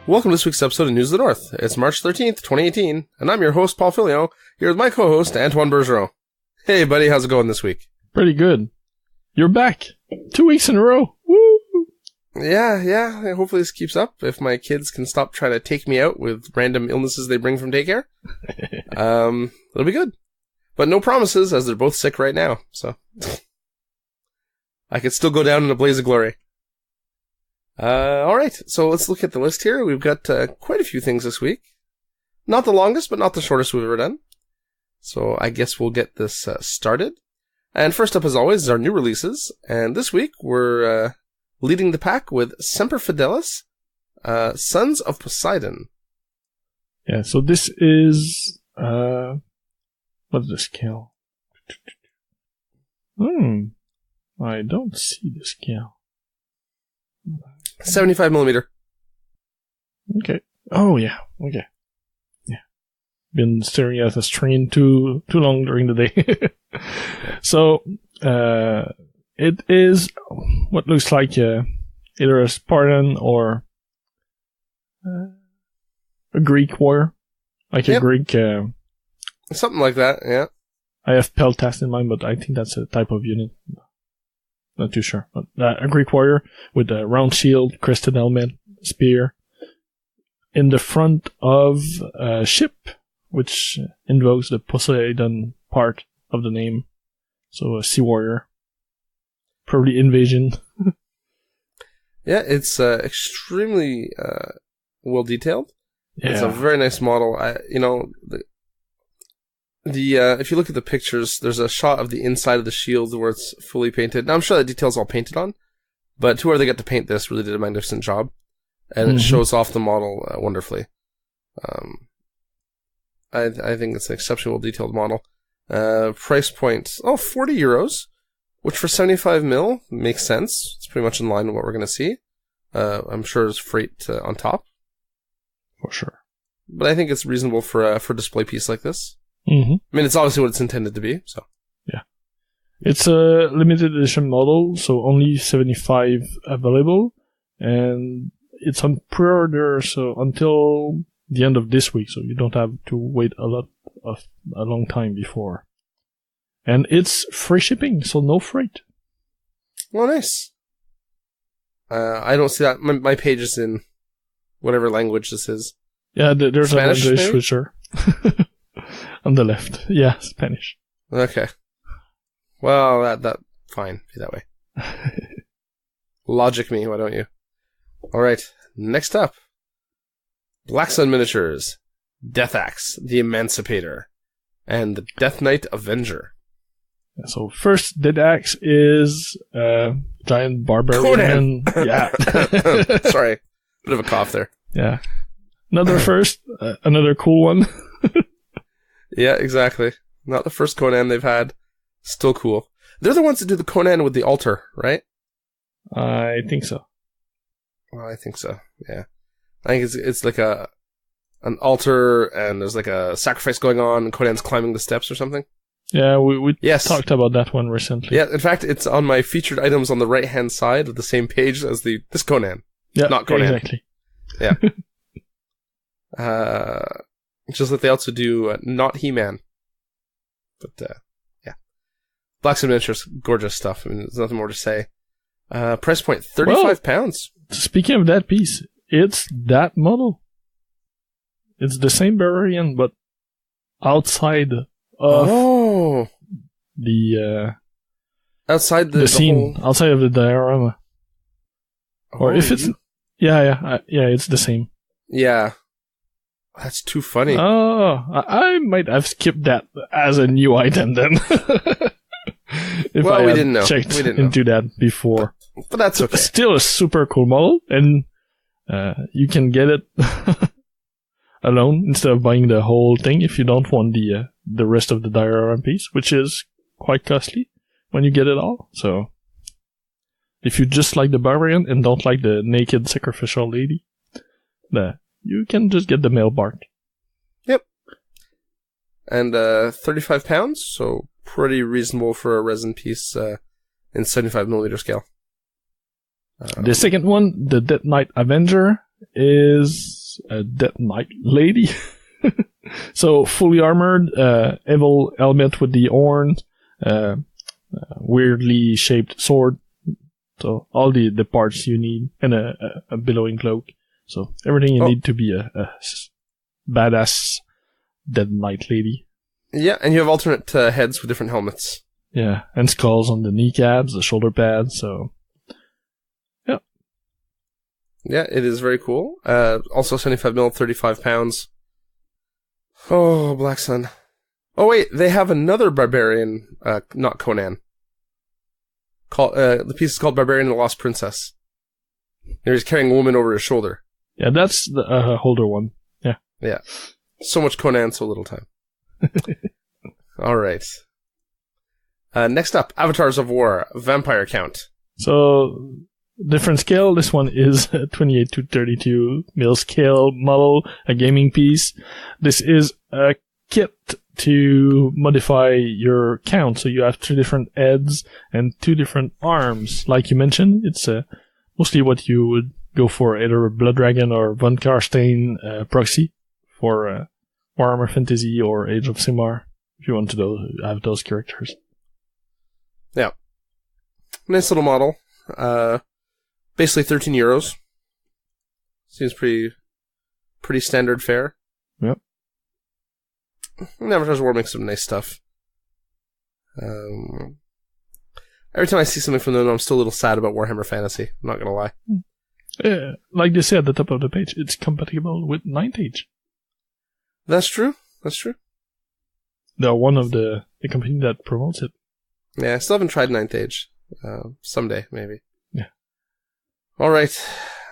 Welcome to this week's episode of News of the North. It's March 13th, 2018, and I'm your host, Paul Filio, here with my co-host, Antoine Bergeron. Hey, buddy, how's it going this week? Pretty good. You're back. 2 weeks in a row. Woo! Yeah. Hopefully this keeps up. If my kids can stop trying to take me out with random illnesses they bring from daycare, it'll be good. But no promises, as they're both sick right now, so I could still go down in a blaze of glory. Alright, so let's look at the list here. We've got quite a few things this week. Not the longest, but not the shortest we've ever done. So I guess we'll get this started. And first up, as always, is our new releases. And this week, we're leading the pack with Semper Fidelis, Sons of Poseidon. Yeah, so this is... what's the scale? I don't see the scale. 75mm. Okay. Oh, yeah. Okay. Yeah. Been staring at a screen too long during the day. So, it is what looks like either a Spartan or a Greek warrior. Like a Greek... something like that, yeah. I have Peltas in mind, but I think that's a type of unit. Not too sure. But, a Greek warrior with a round shield, crested helmet, spear, in the front of a ship, which invokes the Poseidon part of the name. So a sea warrior. Probably invasion. Yeah, it's extremely well detailed. Yeah. It's a very nice model. If you look at the pictures, there's a shot of the inside of the shield where it's fully painted. Now, I'm sure that detail's all painted on, but whoever they got to paint this really did a magnificent job, and it shows off the model wonderfully. I think it's an exceptionally well detailed model. Price point, 40 euros, which for 75 mil makes sense. It's pretty much in line with what we're going to see. I'm sure there's freight on top. For sure. But I think it's reasonable for a display piece like this. Mm-hmm. I mean, it's obviously what it's intended to be, so. Yeah. It's a limited edition model, so only 75 available, and it's on pre-order, so until the end of this week, so you don't have to wait a long time before. And it's free shipping, so no freight. Well, nice. I don't see that. My page is in whatever language this is. Yeah, there's Spanish, a language switcher. On the left. Yeah, Spanish. Okay. Well, that fine. Be that way. Logic me, why don't you? Alright, next up. Black Sun Miniatures, Dethax, the Emancipator, and the Death Knight Avenger. So first, Dethax is giant barbarian. Conan! Yeah. Sorry. Bit of a cough there. Yeah. Another first, another cool one. Yeah, exactly. Not the first Conan they've had. Still cool. They're the ones that do the Conan with the altar, right? I think so. Well, I think so, yeah. I think it's like an altar, and there's like a sacrifice going on, and Conan's climbing the steps or something. Yeah, we talked about that one recently. Yeah, in fact, it's on my featured items on the right-hand side of the same page as this Conan. Yeah, not Conan. Exactly. Yeah. Just like they also do not He-Man. But, yeah. Black Sun Miniatures, gorgeous stuff. I mean, there's nothing more to say. Price point, £35. Speaking of that piece, it's that model. It's the same barbarian, but outside of the outside the scene, whole... outside of the diorama. Or if it's... Yeah, it's the same. Yeah. That's too funny. Oh, I might have skipped that as a new item then. If well, I we had didn't know. checked We didn't know. into that before. But that's okay. Still a super cool model, and you can get it alone instead of buying the whole thing if you don't want the rest of the diorama piece, which is quite costly when you get it all. So, if you just like the barbarian and don't like the naked sacrificial lady, you can just get the male bard. Yep. And £35, so pretty reasonable for a resin piece in 75mm scale. The second one, the Death Knight Avenger, is is a Death Knight Lady. So fully armored, evil helmet with the horns, weirdly shaped sword. So all the parts you need, and a billowing cloak. So everything you need to be a badass Dead Knight Lady. Yeah, and you have alternate heads with different helmets. Yeah, and skulls on the kneecaps, the shoulder pads, so... Yeah. Yeah, it is very cool. Also 75mm, 35 pounds. Oh, Black Sun. Oh wait, they have another Barbarian, not Conan. The piece is called Barbarian and the Lost Princess. And he's carrying a woman over his shoulder. Yeah, that's the Holder one. Yeah. Yeah. So much Conan, so little time. Alright. Next up, Avatars of War, Vampire Count. So, different scale. This one is 28 to 32 mil scale model, a gaming piece. This is a kit to modify your count. So you have 2 different heads and 2 different arms. Like you mentioned, it's mostly what you would go for, either Blood Dragon or Von Karstein proxy for Warhammer Fantasy or Age of Sigmar, if you want to have those characters. Yeah. Nice little model. Basically €13. Seems pretty standard fare. Yep. And Avatars of War makes some nice stuff. Every time I see something from them, I'm still a little sad about Warhammer Fantasy. I'm not gonna lie. Yeah, like they say at the top of the page, it's compatible with 9th Age. That's true. That's true. They're one of the company that promotes it. Yeah, I still haven't tried 9th Age. Someday, maybe. Yeah. All right.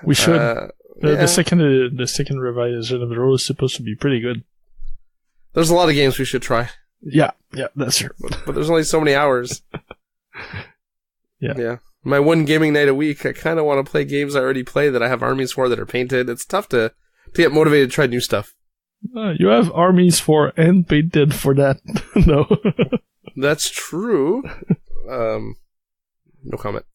We should. The second revision of the role is supposed to be pretty good. There's a lot of games we should try. Yeah, that's true. But there's only so many hours. Yeah. My one gaming night a week, I kind of want to play games I already play that I have armies for that are painted. It's tough to get motivated to try new stuff. You have armies for and painted for that. No. That's true. No comment.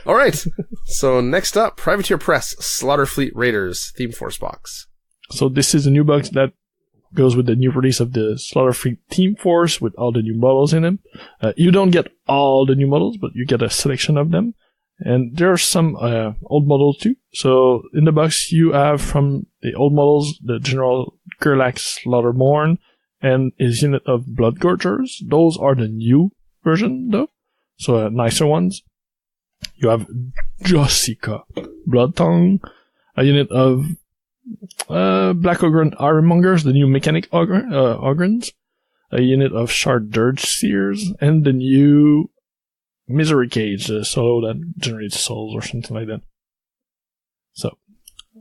All right. So next up, Privateer Press, Slaughterfleet Raiders Theme Force box. So this is a new box that goes with the new release of the Slaughterfleet Team Force with all the new models in them. You don't get all the new models, but you get a selection of them. And there are some old models too. So in the box you have from the old models the General Gerlax Slaughterborn and his unit of Bloodgorgers. Those are the new version though, so nicer ones. You have Jessica Bloodtongue, a unit of Black Ogren Ironmongers, the new Mechanic Ogrens, a unit of Shard Dirge Seers, and the new Misery Cage, the solo that generates souls or something like that. So,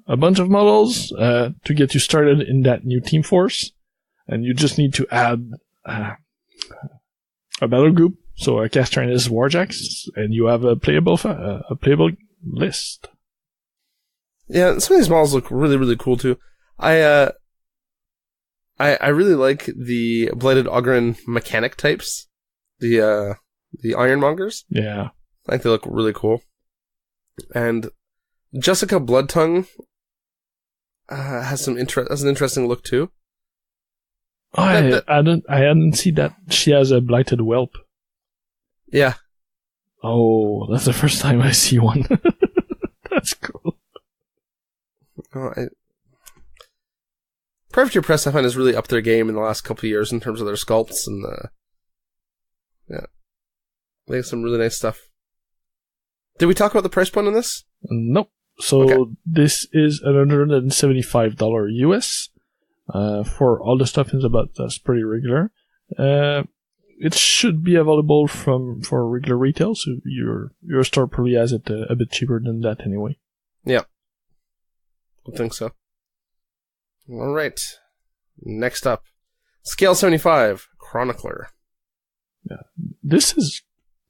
a bunch of models to get you started in that new team force, and you just need to add a battle group, so a Castranus Warjacks, and you have a playable list. Yeah, some of these models look really, really cool too. I really like the Blighted Ogren mechanic types. The Ironmongers. Yeah. I think they look really cool. And Jessica Bloodtongue has an interesting look too. Oh, I hadn't seen that. She has a Blighted Whelp. Yeah. Oh, that's the first time I see one. That's cool. Privateer Press, I find, has really upped their game in the last couple of years in terms of their sculpts and yeah, they have some really nice stuff. Did we talk about the price point on this? Nope. So This is $175 US. For all the stuff is about that's pretty regular. It should be available for regular retail, so your store probably has it a bit cheaper than that anyway. Yeah. I think so. All right. Next up, Scale 75, Chronicler. Yeah. This is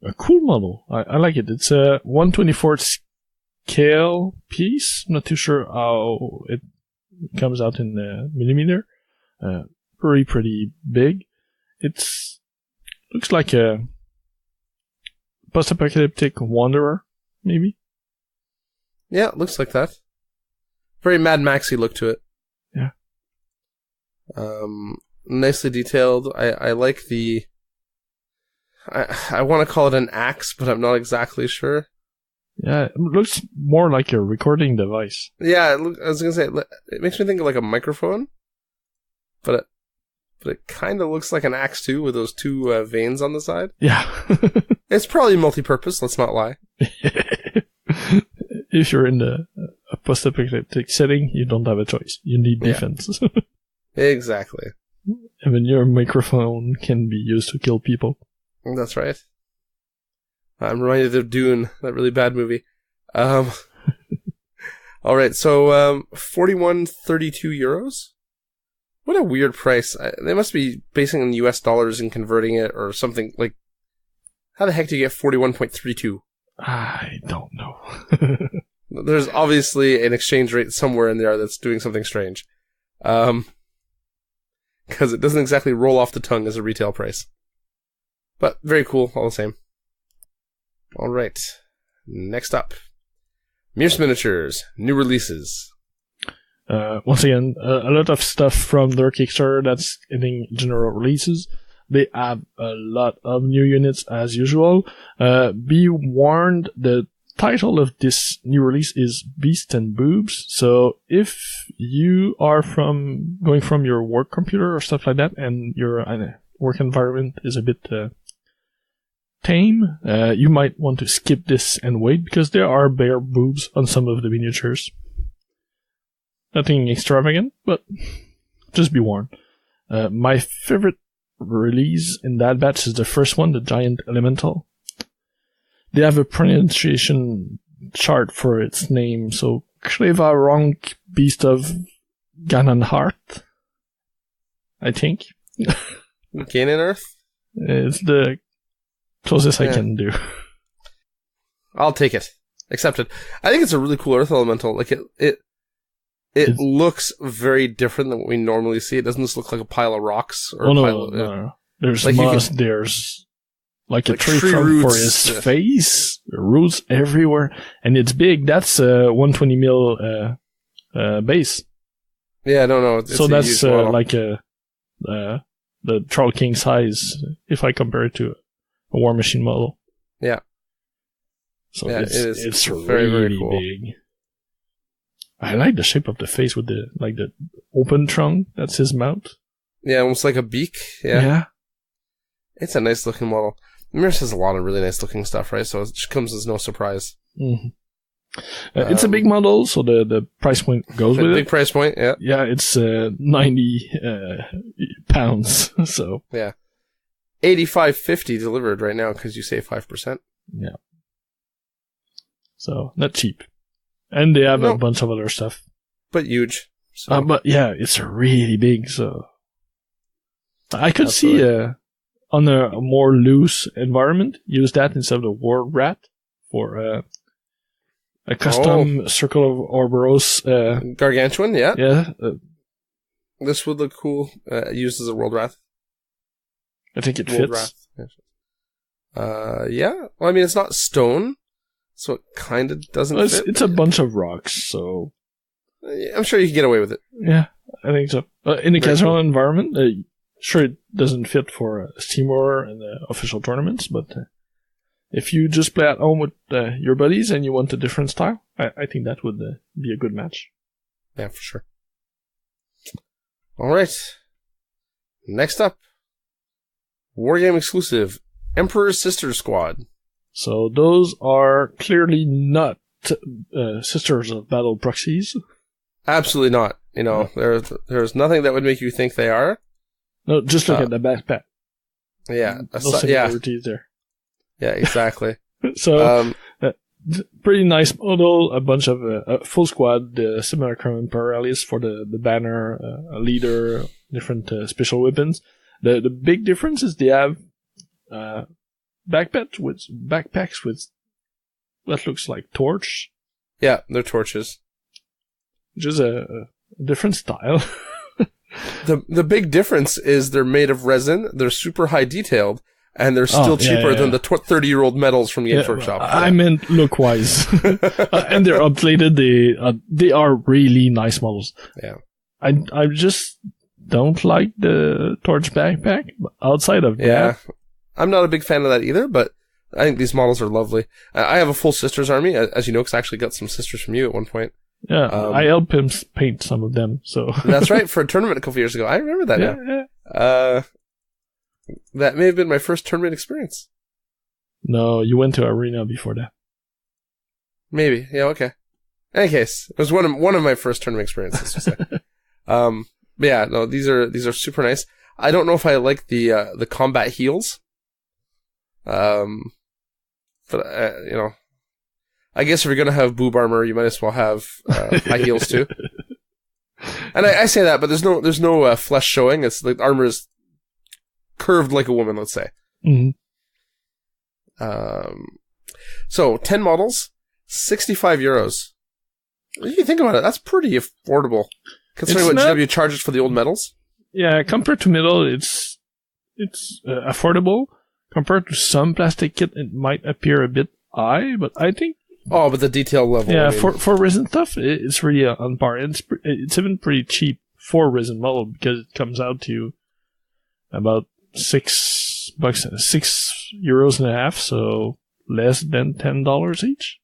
a cool model. I like it. It's a 1/24 scale piece. I'm not too sure how it comes out in millimeter. Pretty big. Looks like a post-apocalyptic wanderer, maybe. Yeah, it looks like that. Very Mad Maxy look to it. Nicely detailed. I like the... I want to call it an axe, but I'm not exactly sure. Yeah, it looks more like a recording device. Yeah, I was going to say, it makes me think of like a microphone, but it kind of looks like an axe too, with those two veins on the side. Yeah. It's probably multi-purpose, let's not lie. If you're in a post-apocalyptic setting, you don't have a choice. You need defense. Exactly. Even your microphone can be used to kill people. That's right. I'm reminded of Dune, that really bad movie. Alright, so 41.32 euros? What a weird price. They must be basing it in US dollars and converting it or something. Like, how the heck do you get 41.32? I don't know. There's obviously an exchange rate somewhere in there that's doing something strange. Because it doesn't exactly roll off the tongue as a retail price. But very cool, all the same. Alright. Next up. Mierce Miniatures. New releases. Once again, a lot of stuff from their Kickstarter that's getting general releases. They have a lot of new units as usual. Be warned, the title of this new release is Beast and Boobs. So if you are going from your work computer or stuff like that, and your work environment is a bit tame, you might want to skip this and wait, because there are bare boobs on some of the miniatures. Nothing extravagant, but just be warned. My favorite release in that batch is the first one, the Giant Elemental. They have a pronunciation chart for its name, so Klevaronk Beast of Ganonheart, I think. Ganon Earth? It's the closest I can do. I'll take it. Accepted. I think it's a really cool Earth Elemental. Like, it looks very different than what we normally see. It doesn't just look like a pile of rocks. Or no. There's like moss, there's like a tree trunk roots for his face, roots everywhere, and it's big. That's 120 mil base. Yeah, no. So that's like the Troll King size, if I compare it to a War Machine model. Yeah. So it's very, very cool. Big. I like the shape of the face with the open trunk. That's his mouth. Yeah, almost like a beak. Yeah. It's a nice looking model. Mierce has a lot of really nice looking stuff, right? So it comes as no surprise. Mm-hmm. It's a big model, so the price point goes with it. Big price point, yeah. Yeah, it's 90 pounds, so. Yeah. $85.50 delivered right now because you save 5%. Yeah. So, not cheap. And they have a bunch of other stuff. But huge. So. But yeah, it's really big, so. I could see, on a more loose environment, use that instead of the War Rat for a custom Circle of Ouroboros. Gargantuan, yeah. Yeah. This would look cool, used as a World Wrath. I think it fits. Yeah. Well, I mean, it's not stone, so it kind of doesn't fit. It's a bunch of rocks, so. I'm sure you can get away with it. Yeah, I think so. In the casual environment, sure, it doesn't fit for Steam War and official tournaments, but if you just play at home with your buddies and you want a different style, I think that would be a good match. Yeah, for sure. Alright. Next up, Wargame exclusive, Emperor's Sister Squad. So those are clearly not Sisters of Battle proxies. Absolutely not. You know, there's nothing that would make you think they are. No, just look at the backpack. Yeah. No similarities there. Yeah, exactly. So, pretty nice model, a bunch of full squad, the Simulacrum Imperialis for the banner, a leader, different special weapons. The big difference is they have backpacks with what looks like torch. Yeah, they're torches. Which is a different style. The big difference is they're made of resin, they're super high detailed, and they're still cheaper than the 30-year-old metals from Games Workshop. I meant look-wise. And they're updated, they are really nice models. Yeah. I just don't like the torch backpack. But outside of Yeah. that, I'm not a big fan of that either, but I think these models are lovely. I have a full Sisters army, as you know, because I actually got some Sisters from you at one point. yeah, I helped him paint some of them. So That's right, for a tournament a couple years ago. I remember that now. Yeah. That may have been my first tournament experience. No, you went to Arena before that. Maybe. Yeah, okay. In any case, it was one of my first tournament experiences, to say. But yeah, no, these are super nice. I don't know if I like the combat heals. But you know, I guess if you're gonna have boob armor, you might as well have high heels too. And I say that, but there's no flesh showing. It's like armor is curved like a woman, let's say. Mm-hmm. So 10 models, €65. If you think about it, that's pretty affordable, considering what GW charges for the old medals. Yeah, compared to metal, it's affordable. Compared to some plastic kit, it might appear a bit high, but I think. Oh, but the detail level. Yeah, I mean, for resin stuff, it's really on par. It's even pretty cheap for resin model because it comes out to about €6, €6.50, so less than $10 each.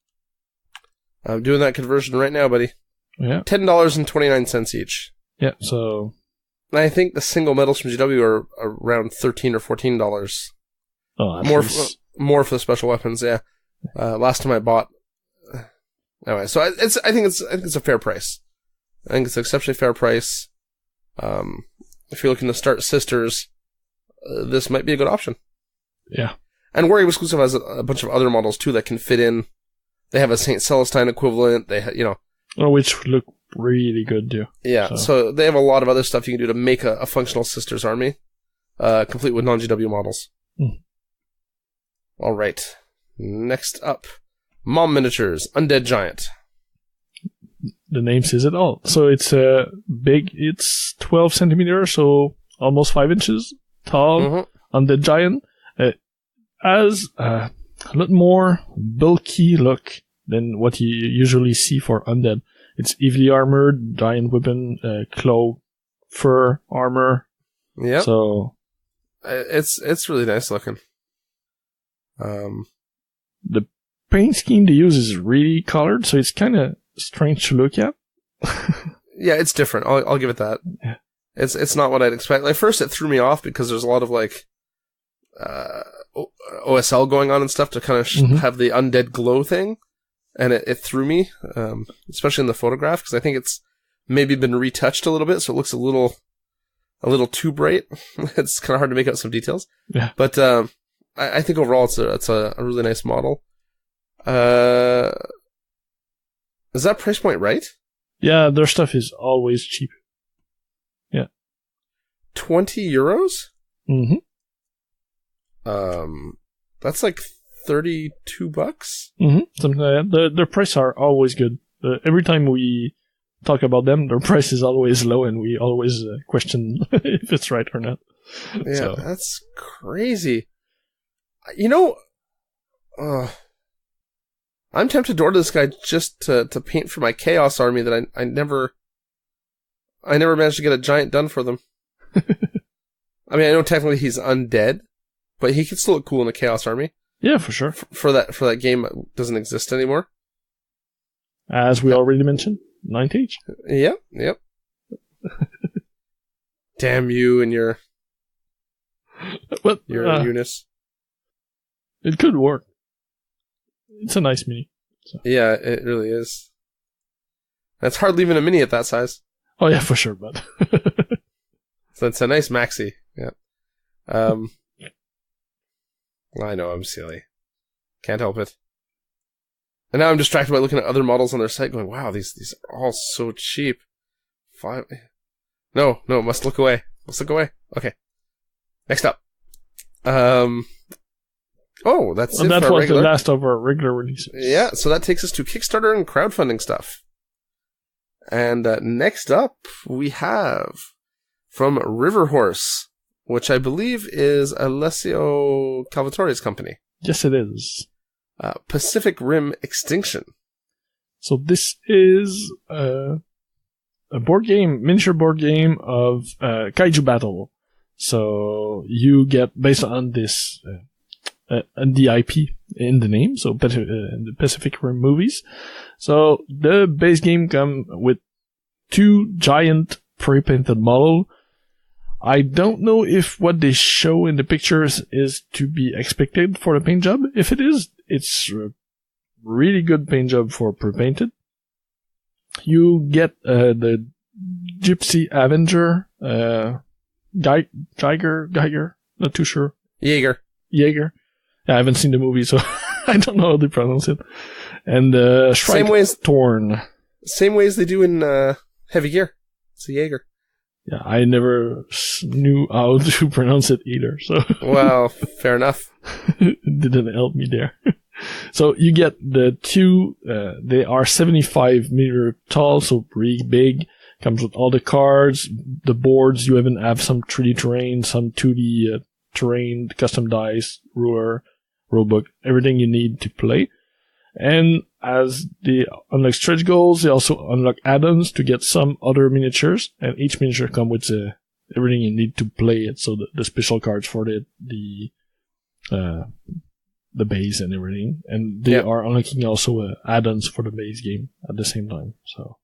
I'm doing that conversion right now, buddy. Yeah, $10.29 each. yeah. So I think the single medals from GW are around $13 or $14. More for the special weapons. Yeah. Last time I bought. Anyway, so I think it's a fair price. I think it's an exceptionally fair price. If you're looking to start Sisters, this might be a good option. Yeah. And Wargame Exclusive has a bunch of other models too that can fit in. They have a St. Celestine equivalent. They which look really good too. Yeah. So they have a lot of other stuff you can do to make a functional Sisters army, complete with non-GW models. Mm. All right. Next up, Mom Miniatures, Undead Giant. The name says it all. So it's big. It's 12 centimeters, so almost 5 inches tall. Mm-hmm. Undead Giant has a lot more bulky look than what you usually see for Undead. It's heavily armored, giant weapon, cloak, fur, armor. Yeah. So it's really nice looking. The paint scheme they use is really colored, so it's kind of strange to look at. Yeah, it's different. I'll give it that. Yeah. It's not what I'd expect. Like, first it threw me off because there's a lot of like OSL going on and stuff to kind of have the undead glow thing, and it threw me, especially in the photograph, because I think it's maybe been retouched a little bit, so it looks a little too bright. It's kind of hard to make out some details. Yeah. But I think overall it's a really nice model. Is that price point right? Yeah, their stuff is always cheap. Yeah. €20? Mm-hmm. That's like $32. Mm-hmm. Something like that. Their prices are always good. Every time we talk about them, their price is always low, and we always question if it's right or not. Yeah, so. That's crazy. You know, I'm tempted to order this guy just to paint for my Chaos army that I never managed to get a giant done for them. I mean, I know technically he's undead, but he could still look cool in a Chaos army. Yeah, for sure. For that game that doesn't exist anymore. As we already mentioned, 9th Age. Yep. Damn you and your Eunice. It could work. It's a nice mini. So. Yeah, it really is. That's hardly even a mini at that size. Oh yeah, for sure, but so it's a nice maxi. Yeah. I know, I'm silly. Can't help it. And now I'm distracted by looking at other models on their site going, wow, these are all so cheap. No, must look away. Okay. Next up. Oh, that's it. That was the last of our regular releases. Yeah, so that takes us to Kickstarter and crowdfunding stuff. And next up, we have from Riverhorse, which I believe is Alessio Calvatore's company. Yes, it is. Pacific Rim Extinction. So this is miniature board game of kaiju battle. So you get, based on this and the IP in the name, so the Pacific Rim movies. So the base game come with 2 giant pre-painted model. I don't know if what they show in the pictures is to be expected for a paint job. If it is, it's a really good paint job for pre-painted. You get the Gypsy Avenger, Geiger, not too sure. Jaeger. Yeah, I haven't seen the movie, so I don't know how they pronounce it. And Shrike Torn. Same ways they do in Heavy Gear. It's a Jaeger. Yeah, I never knew how to pronounce it either, so... Well, fair enough. It didn't help me there. So you get the 2, they are 75 meter tall, so pretty big. Comes with all the cards, the boards, you even have some 3D terrain, some 2D terrain, custom dice, ruler, rulebook, everything you need to play. And as they unlock stretch goals, they also unlock add-ons to get some other miniatures, and each miniature comes with everything you need to play it. So the special cards for the base and everything, and they are unlocking also add-ons for the base game at the same time. So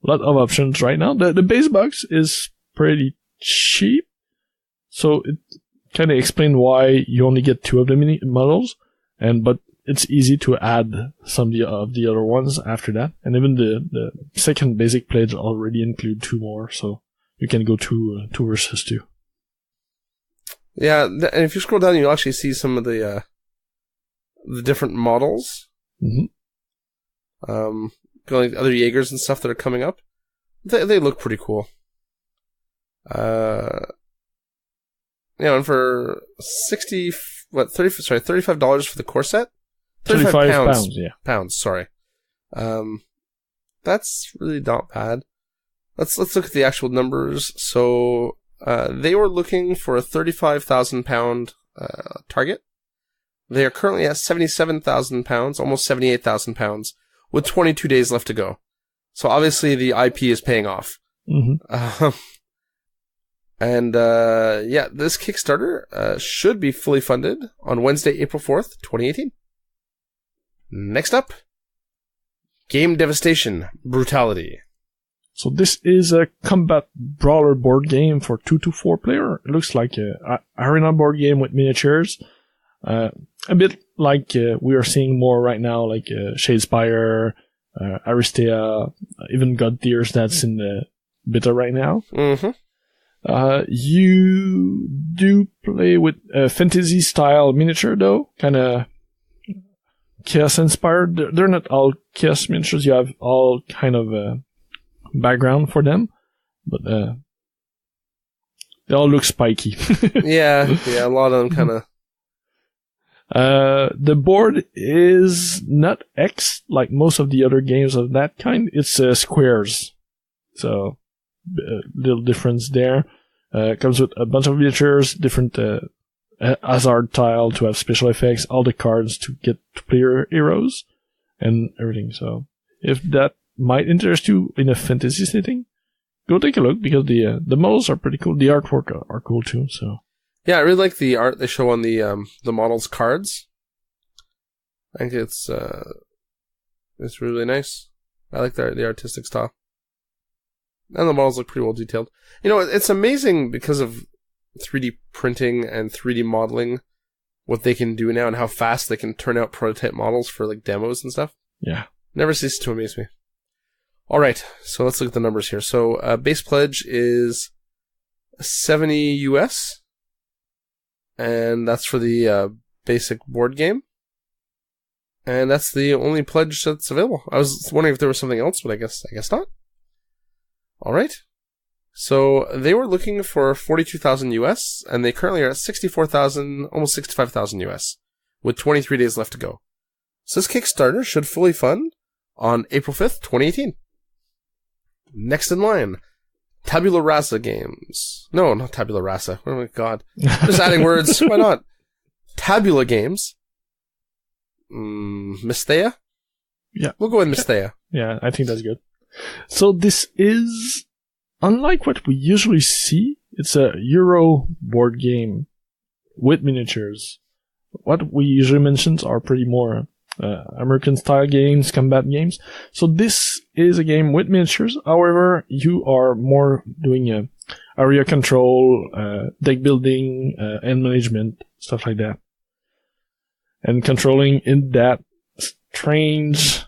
a lot of options right now. The base box is pretty cheap, so it kind of explains why you only get 2 of the mini models, but it's easy to add some of the other ones after that. And even the second basic pledge already include 2 more, so you can go 2 versus 2. Yeah, and if you scroll down, you'll actually see some of the different models. Mm-hmm. Like other Jaegers and stuff that are coming up. They look pretty cool. And for $35 for the core set? 35 pounds, yeah. Pounds, sorry. That's really not bad. Let's look at the actual numbers. So, they were looking for a 35,000 pound target. They are currently at 77,000 pounds, almost 78,000 pounds, with 22 days left to go. So obviously the IP is paying off. Mm-hmm. This Kickstarter should be fully funded on Wednesday, April 4th, 2018. Next up, Game Devastation, Brutality. So this is a combat brawler board game for 2 to 4 player. It looks like a arena board game with miniatures. A bit like we are seeing more right now, like Shadespire, Aristea, even God Tears that's in the beta right now. Mm-hmm. You do play with a fantasy style miniature though, kind of chaos inspired. They're not all chaos miniatures. You have all kind of background for them, but they all look spiky. yeah, a lot of them kind of. The board is not X like most of the other games of that kind. It's squares, so little difference there. Comes with a bunch of miniatures, different hazard tile to have special effects, all the cards to get to play your heroes, and everything. So if that might interest you in a fantasy setting, go take a look, because the models are pretty cool. The artwork are cool too. So yeah, I really like the art they show on the models' cards. I think it's really nice. I like the artistic style. And the models look pretty well detailed. You know, it's amazing because of 3D printing and 3D modeling, what they can do now and how fast they can turn out prototype models for like demos and stuff. Yeah. Never ceases to amaze me. Alright, so let's look at the numbers here. So, base pledge is $70 US. And that's for the basic board game. And that's the only pledge that's available. I was wondering if there was something else, but I guess not. Alright. So they were looking for 42,000 US, and they currently are at 64,000, almost 65,000 US, with 23 days left to go. So this Kickstarter should fully fund on April 5th, 2018. Next in line, Tabula Rasa Games. No, not Tabula Rasa. Oh my god. Just adding words. Why not? Tabula Games. Mysthea? Yeah. We'll go with Mysthea. Yeah, I think that's good. So this is, unlike what we usually see, it's a Euro board game with miniatures. What we usually mention are pretty more American-style games, combat games. So this is a game with miniatures. However, you are more doing area control, deck building, and management, stuff like that. And controlling in that strange,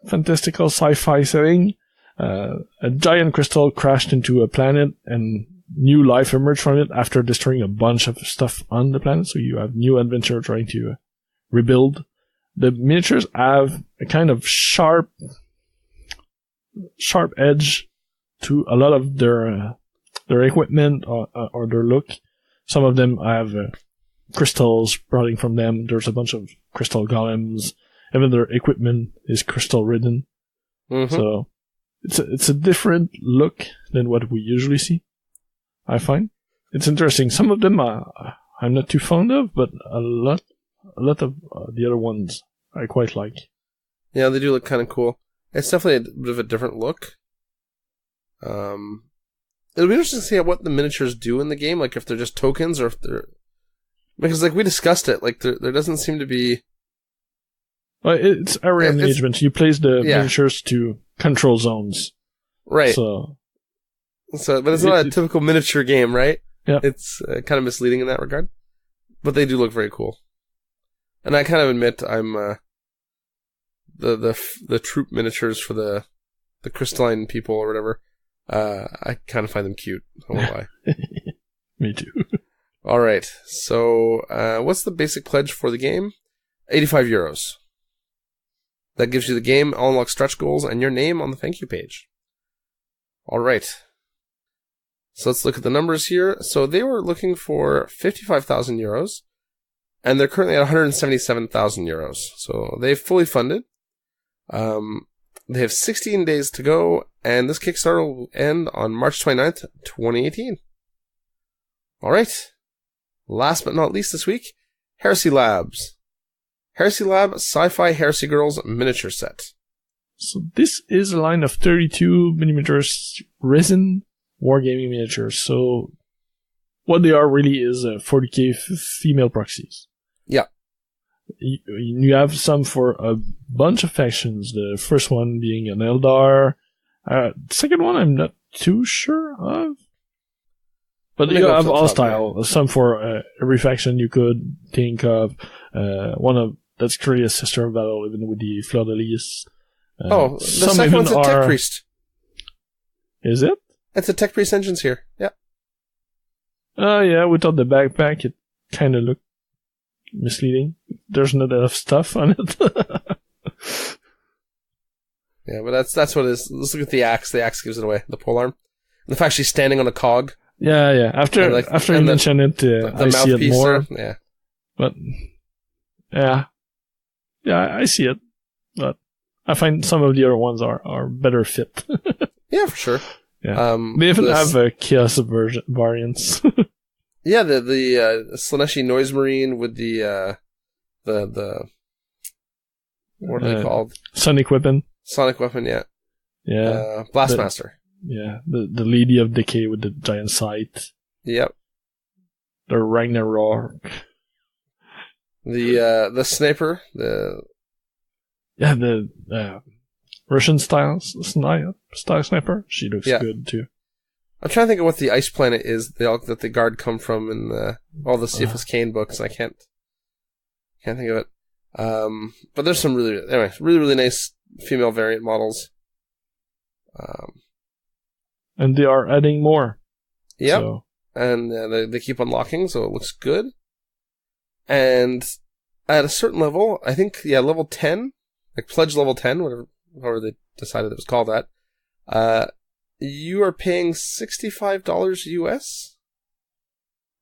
fantastical sci-fi setting. A giant crystal crashed into a planet and new life emerged from it after destroying a bunch of stuff on the planet. So you have new adventure trying to rebuild. The miniatures have a kind of sharp edge to a lot of their equipment or their look. Some of them have crystals sprouting from them. There's a bunch of crystal golems. Even their equipment is crystal ridden. Mm-hmm. So it's a different look than what we usually see, I find. It's interesting. Some of them I'm not too fond of, but a lot of the other ones I quite like. Yeah, they do look kind of cool. It's definitely a bit of a different look. It'll be interesting to see what the miniatures do in the game, like if they're just tokens or if they're... Because like we discussed it, like there doesn't seem to be... Well, it's area management. You place the miniatures to control zones. Right. So but it's not a typical miniature game, right? Yeah. It's kind of misleading in that regard. But they do look very cool. And I kind of admit I'm the troop miniatures for the crystalline people or whatever. I kind of find them cute. I won't lie. Me too. All right. So what's the basic pledge for the game? €85. That gives you the game, all unlocked stretch goals, and your name on the thank you page. All right. So let's look at the numbers here. So they were looking for €55,000, and they're currently at €177,000. So they've fully funded. They have 16 days to go, and this Kickstarter will end on March 29th, 2018. All right. Last but not least this week, Heresylab. Heresylab Sci-Fi Heresy Girls miniature set. So this is a line of 32mm resin wargaming miniatures. So what they are really is 40k female proxies. Yeah. You have some for a bunch of factions. The first one being an Eldar. The second one I'm not too sure of. But you have all style. Some for every faction you could think of. One of that's currently a sister of battle, even with the Fidelis. The second one's a tech priest. Is it? It's a tech priest engines here. Yeah. Yeah. Without the backpack, it kind of looked misleading. There's not enough stuff on it. Yeah, but that's what it is. Let's look at the axe. The axe gives it away. The polearm. The fact she's standing on a cog. Yeah. After you mention it, I see it more. Yeah. But yeah, I see it. But I find some of the other ones are better fit. Yeah, for sure. Yeah. They even have chaos variants. Yeah, the Slaneshi Noise Marine with the what are they called? Sonic Weapon. Sonic Weapon, yeah. Yeah. Blastmaster. The Lady of Decay with the giant sight. Yep. The Ragnarok. The sniper. The Russian style sniper. She looks good too. I'm trying to think of what the ice planet is that the guard come from in all the Cephas Kane books. I can't think of it. But there's some really nice female variant models. And they are adding more. Yep. So. And they keep unlocking, so it looks good. And at a certain level, I think, level 10, like pledge level 10, however they decided it was called that, you are paying $65 US,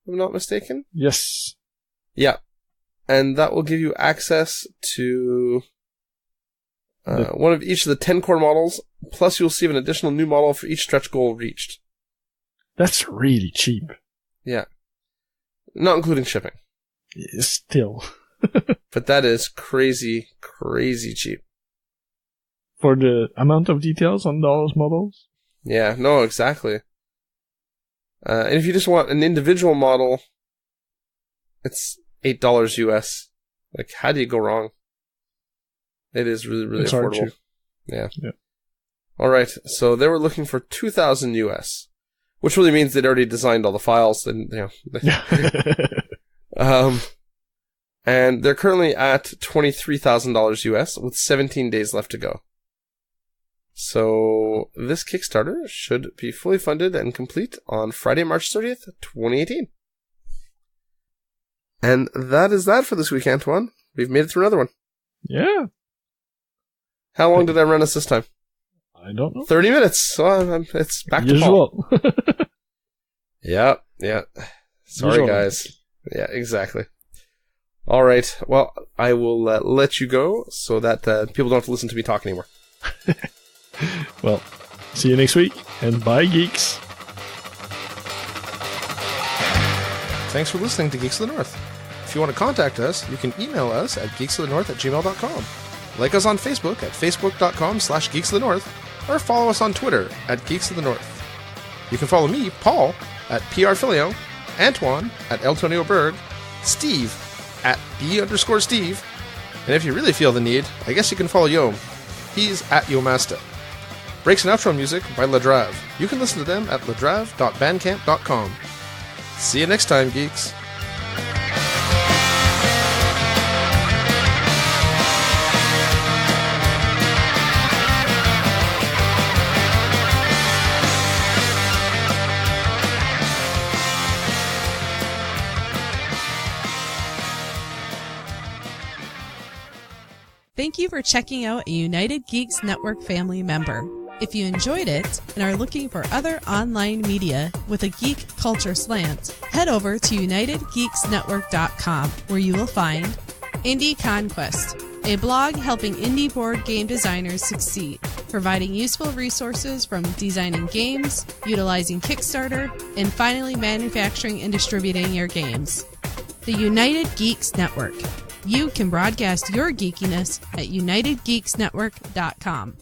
if I'm not mistaken. Yes. Yeah. And that will give you access to one of each of the 10 core models, plus you'll receive an additional new model for each stretch goal reached. That's really cheap. Yeah. Not including shipping. Still. But that is crazy, crazy cheap. for the amount of details on those models. Yeah, no, exactly. And if you just want an individual model, it's $8 US. Like, how do you go wrong? It is really, really affordable. Yeah. Alright, so they were looking for $2,000 US, which really means they'd already designed all the files, and, and they're currently at $23,000 US with 17 days left to go. So this Kickstarter should be fully funded and complete on Friday, March 30th, 2018. And that is that for this week, Antoine. We've made it through another one. Yeah. How long did I run us this time? I don't know. 30 minutes. So it's back to Paul. Yeah. Sorry, Usual. guys. Yeah, exactly. All right. Well, I will let you go so that people don't have to listen to me talk anymore. Well, see you next week, and bye, geeks. Thanks for listening to Geeks of the North. If you want to contact us, you can email us at geeksofthenorth@gmail.com. Like us on Facebook at facebook.com/geeksofthenorth, or follow us on Twitter at Geeks of the North. You can follow me, Paul, at PRFilio, Antoine at Eltonio Berg, Steve at B_Steve, and if you really feel the need, I guess you can follow Yom. He's at Yomasta. Breaks and outro music by Ladrav. You can listen to them at ladrav.bandcamp.com. See you next time, geeks. Thank you for checking out a United Geeks Network family member. If you enjoyed it and are looking for other online media with a geek culture slant, head over to UnitedGeeksNetwork.com, where you will find Indie Conquest, a blog helping indie board game designers succeed, providing useful resources from designing games, utilizing Kickstarter, and finally manufacturing and distributing your games. The United Geeks Network. You can broadcast your geekiness at UnitedGeeksNetwork.com.